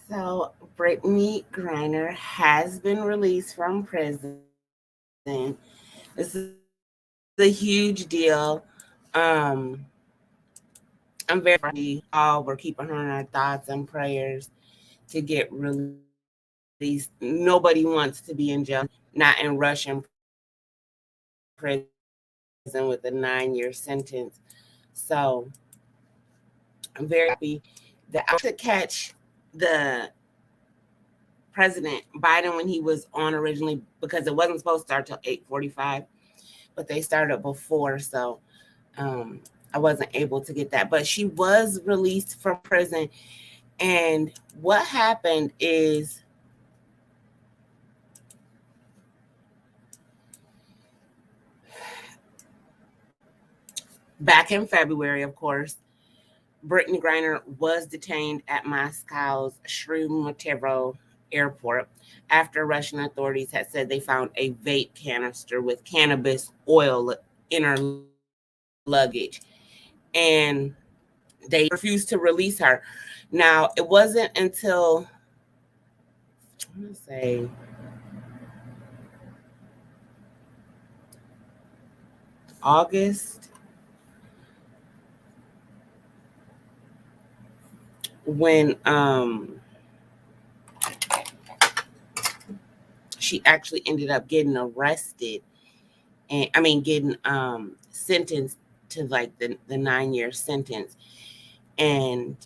So, Brittney Griner has been released from prison. This is a huge deal. Um, I'm very happy. All we're keeping her in our thoughts and prayers to get released. Nobody wants to be in jail, not in Russian prison with a 9-year sentence. So, I'm very happy that I was able to catch the President Biden when he was on originally because it wasn't supposed to start till 8:45, but they started before, so I wasn't able to get that. But she was released from prison, and what happened is back in February, of course, Brittney Griner was detained at Moscow's Sheremetyevo airport after Russian authorities had said they found a vape canister with cannabis oil in her luggage. And they refused to release her. Now, it wasn't until, I'm going to say, August when she actually ended up getting arrested and getting sentenced to like the 9-year sentence. And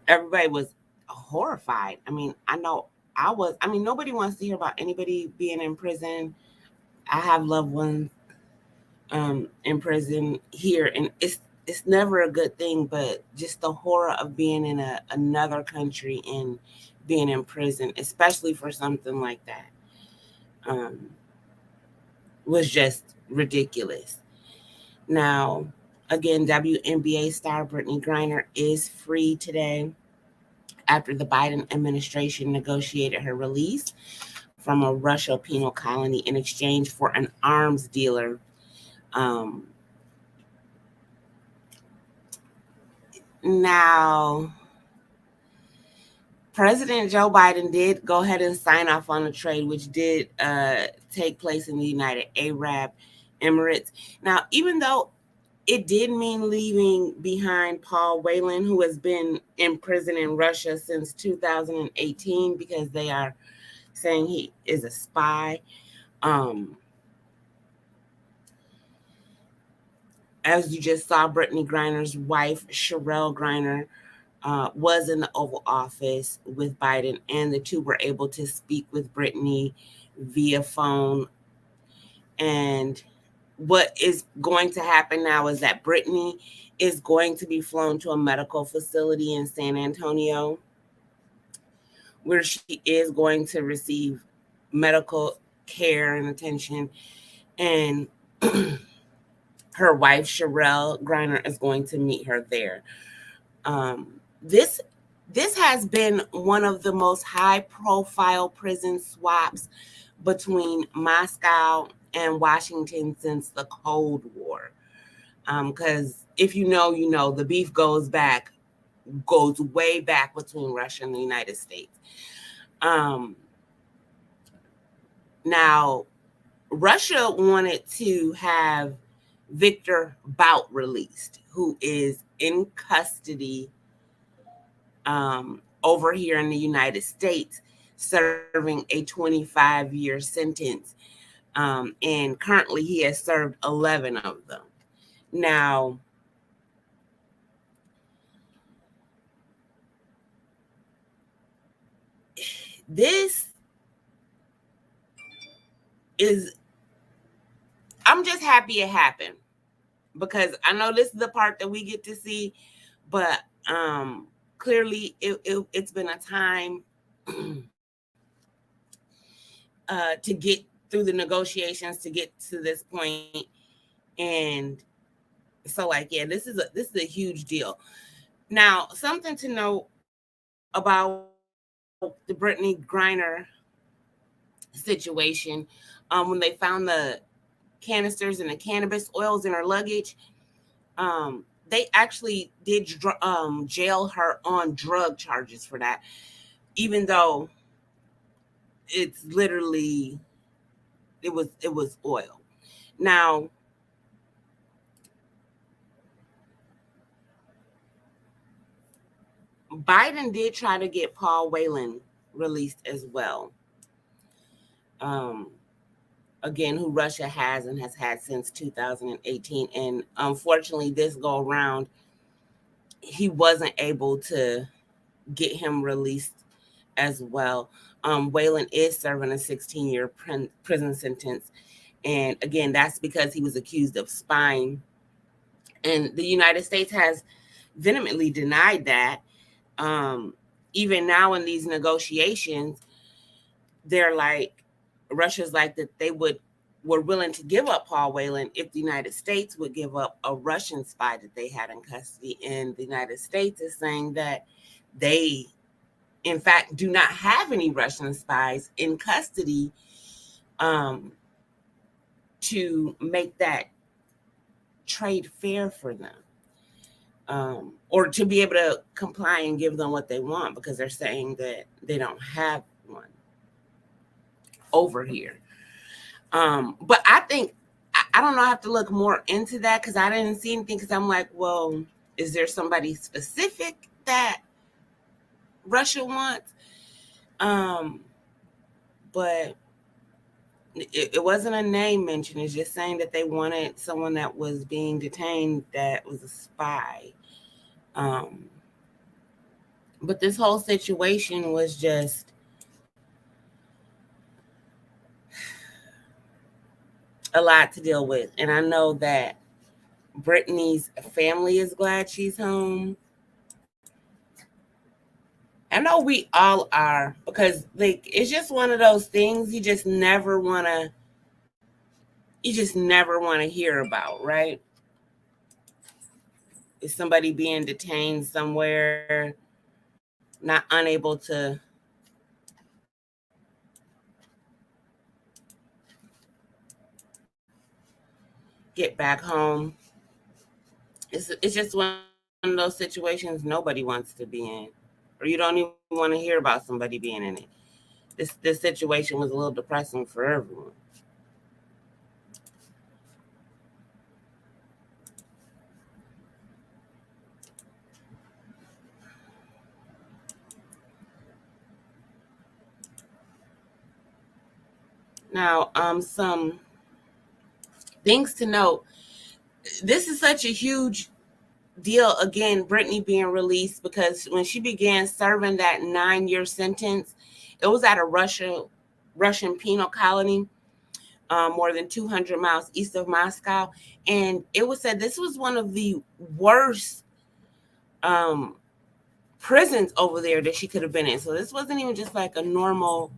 everybody was horrified. I know I was. Nobody wants to hear about anybody being in prison. I have loved ones in prison here, and it's never a good thing. But just the horror of being in another country and being in prison, especially for something like that, was just ridiculous. Now, again, WNBA star Brittney Griner is free today after the Biden administration negotiated her release from a Russia penal colony in exchange for an arms dealer. Um, Now, President Joe Biden did go ahead and sign off on the trade, which did take place in the United Arab Emirates. Now, even though it did mean leaving behind Paul Whelan, who has been in prison in Russia since 2018 because they are saying he is a spy. Um, as you just saw, Brittney Griner's wife, Sherelle Griner, was in the Oval Office with Biden, and the two were able to speak with Brittney via phone. And what is going to happen now is that Brittney is going to be flown to a medical facility in San Antonio where she is going to receive medical care and attention. And her wife, Sherelle Griner, is going to meet her there. Um, this this has been one of the most high-profile prison swaps between Moscow and Washington since the Cold War. Because if you know, you know, the beef goes way back between Russia and the United States. Um, Now, Russia wanted to have Victor Bout released, who is in custody over here in the United States, serving a 25-year sentence. And currently he has served 11 of them. Now, this is, I'm just happy it happened because I know this is the part that we get to see, but clearly it's been a time to get through the negotiations to get to this point. And so like, yeah, this is a huge deal. Now, something to know about the Brittney Griner situation, when they found the canisters and the cannabis oils in her luggage, they actually did jail her on drug charges for that, even though it's literally it was oil. Now, Biden did try to get Paul Whelan released as well. Again, who Russia has and has had since 2018. And unfortunately, this go around, he wasn't able to get him released as well. Whelan is serving a 16-year prison sentence. And again, that's because he was accused of spying. And the United States has vehemently denied that. Even now in these negotiations, they're like, Russia's like that they were willing to give up Paul Whelan if the United States would give up a Russian spy that they had in custody. And the United States is saying that they, in fact, do not have any Russian spies in custody to make that trade fair for them. Or to be able to comply and give them what they want, because they're saying that they don't have one over here. But I think, I don't know, I have to look more into that because I didn't see anything, because I'm like, well, is there somebody specific that Russia wants? But it wasn't a name mentioned. It's just saying that they wanted someone that was being detained that was a spy. But this whole situation was just a lot to deal with. And I know that Brittney's family is glad she's home. I know we all are, because like it's just one of those things you just never want to hear about, right? Is somebody being detained somewhere, not unable to get back home. It's just one of those situations nobody wants to be in, or you don't even want to hear about somebody being in it. This situation was a little depressing for everyone. Now, some things to note. This is such a huge deal. Again, Brittney being released, because when she began serving that 9-year sentence, it was at a Russian penal colony, more than 200 miles east of Moscow. And it was said this was one of the worst prisons over there that she could have been in. So this wasn't even just like a normal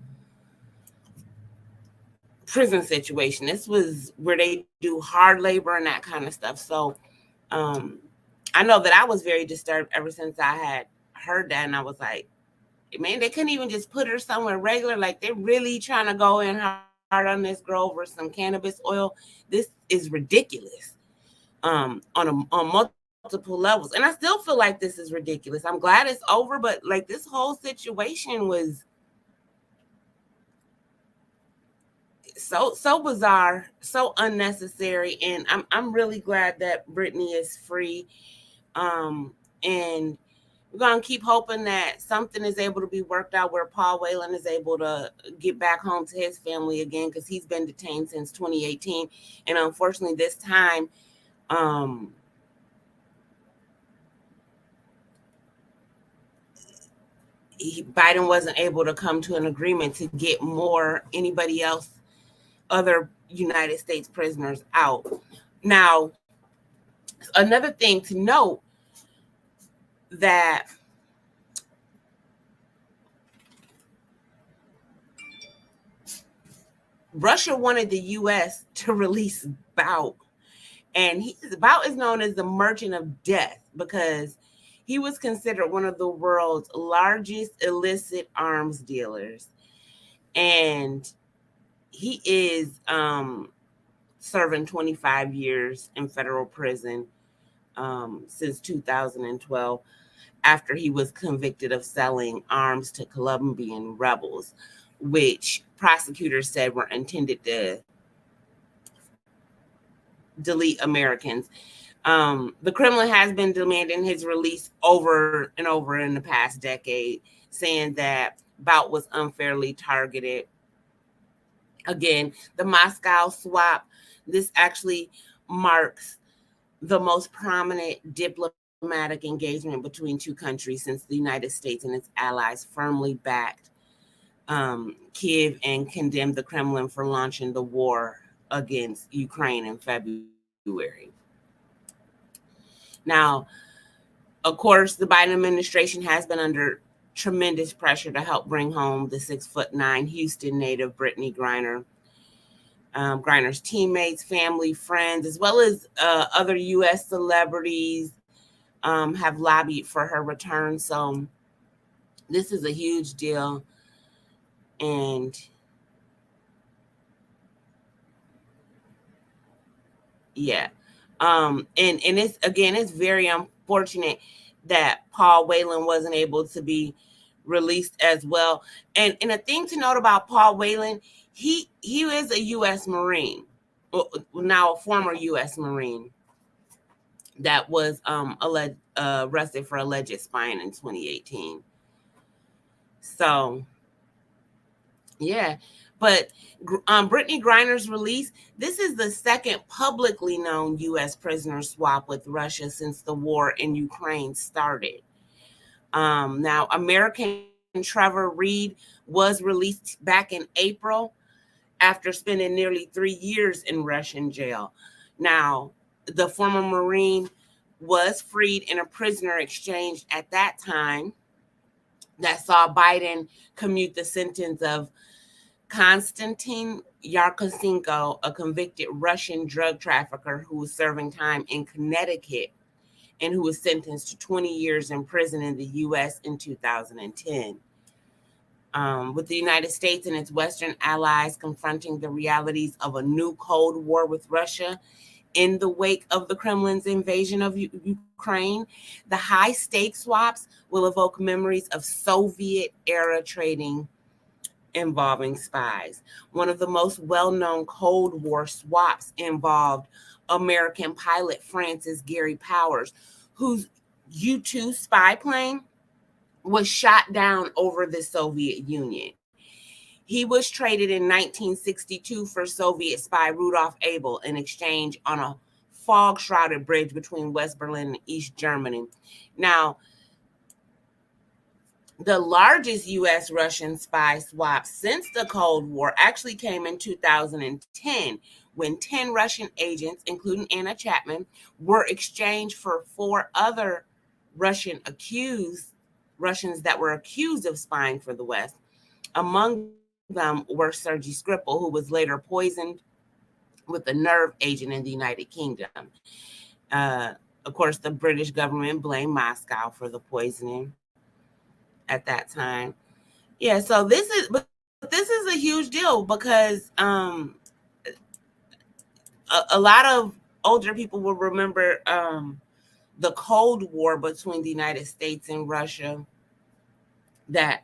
prison situation. This was where they do hard labor and that kind of stuff. So I know that I was very disturbed ever since I had heard that. And I was like, man, they couldn't even just put her somewhere regular. Like, they're really trying to go in hard on this girl over some cannabis oil. This is ridiculous on multiple levels. And I still feel like this is ridiculous. I'm glad it's over, but like this whole situation was so bizarre, so unnecessary. And I'm really glad that Brittney is free. And we're going to keep hoping that something is able to be worked out where Paul Whelan is able to get back home to his family again, because he's been detained since 2018. And unfortunately, this time, Biden wasn't able to come to an agreement to get anybody else, other United States prisoners out. Now, another thing to note, that Russia wanted the U.S. to release Bout. And Bout is known as the merchant of death because he was considered one of the world's largest illicit arms dealers. And he is serving 25 years in federal prison. since 2012 after he was convicted of selling arms to Colombian rebels, which prosecutors said were intended to delete Americans. The Kremlin has been demanding his release over and over in the past decade, saying that Bout was unfairly targeted. Again, the Moscow swap, this actually marks the most prominent diplomatic engagement between two countries since the United States and its allies firmly backed Kiev and condemned the Kremlin for launching the war against Ukraine in February. Now, of course, the Biden administration has been under tremendous pressure to help bring home the 6'9" Houston native Brittney Griner. Griner's teammates, family, friends, as well as other U.S. celebrities have lobbied for her return. So this is a huge deal. And yeah. And it's very unfortunate that Paul Whelan wasn't able to be released as well. And a thing to note about Paul Whelan, he is a U.S. Marine, now a former U.S. Marine that was arrested for alleged spying in 2018. So yeah. But Brittney Griner's release, this is the second publicly known U.S. prisoner swap with Russia since the war in Ukraine started. Now, American Trevor Reed was released back in April after spending nearly 3 years in Russian jail. Now, the former Marine was freed in a prisoner exchange at that time that saw Biden commute the sentence of Konstantin Yarkosenko, a convicted Russian drug trafficker who was serving time in Connecticut and who was sentenced to 20 years in prison in the U.S. in 2010. With the United States and its Western allies confronting the realities of a new Cold War with Russia in the wake of the Kremlin's invasion of Ukraine, the high-stakes swaps will evoke memories of Soviet-era trading involving spies. One of the most well-known Cold War swaps involved American pilot Francis Gary Powers, whose U-2 spy plane was shot down over the Soviet Union. He was traded in 1962 for Soviet spy Rudolf Abel in exchange on a fog-shrouded bridge between West Berlin and East Germany. Now, the largest U.S.-Russian spy swap since the Cold War actually came in 2010 when 10 Russian agents, including Anna Chapman, were exchanged for 4 other Russians that were accused of spying for the West. Among them were Sergei Skripal, who was later poisoned with a nerve agent in the United Kingdom. Of course, the British government blamed Moscow for the poisoning at that time. Yeah, so this is a huge deal because a lot of older people will remember the Cold War between the United States and Russia that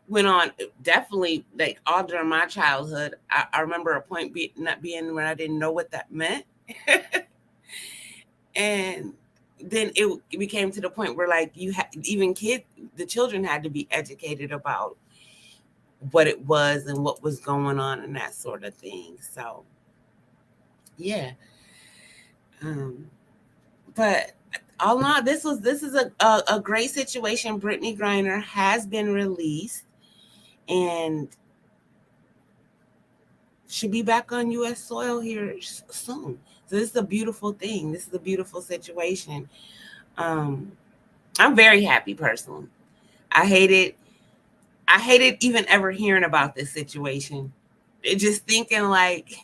went on definitely like all during my childhood. I remember a point not being when I didn't know what that meant. And then it became to the point where like the children had to be educated about what it was and what was going on and that sort of thing. So yeah. But all in all, this is a great situation. Brittney Griner has been released and should be back on U.S. soil here soon. So this is a beautiful thing. This is a beautiful situation. I'm very happy personally. I hated even ever hearing about this situation. Just thinking like,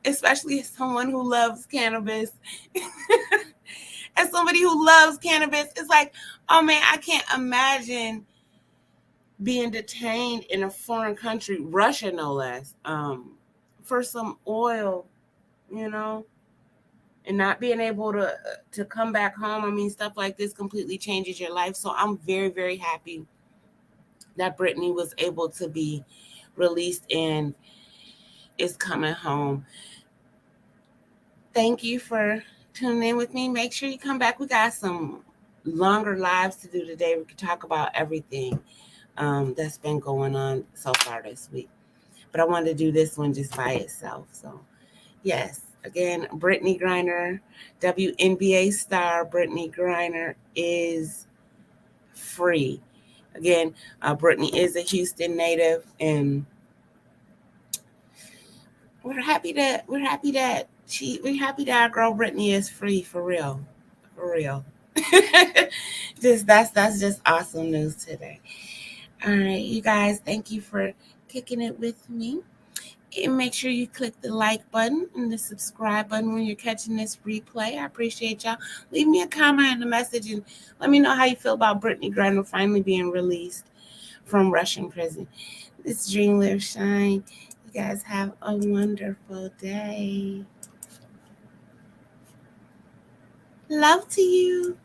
especially as someone who loves cannabis, as somebody who loves cannabis, it's like, oh man, I can't imagine being detained in a foreign country, Russia no less, for some oil, you know. and not being able to come back home. I mean, stuff like this completely changes your life. So I'm very, very happy that Brittney was able to be released and is coming home. Thank you for tuning in with me. Make sure you come back. We got some longer lives to do today. We can talk about everything that's been going on so far this week. But I wanted to do this one just by itself. So, yes, again, Brittney Griner, WNBA star Brittney Griner is free. Again, Brittney is a Houston native, and we're happy that our girl Brittney is free, for real, for real. Just that's just awesome news today. All right, you guys, thank you for kicking it with me. And make sure you click the like button and the subscribe button when you're catching this replay. I appreciate y'all. Leave me a comment and a message and let me know how you feel about Brittney Griner finally being released from Russian prison. This is Dream Live Shine. You guys have a wonderful day. Love to you.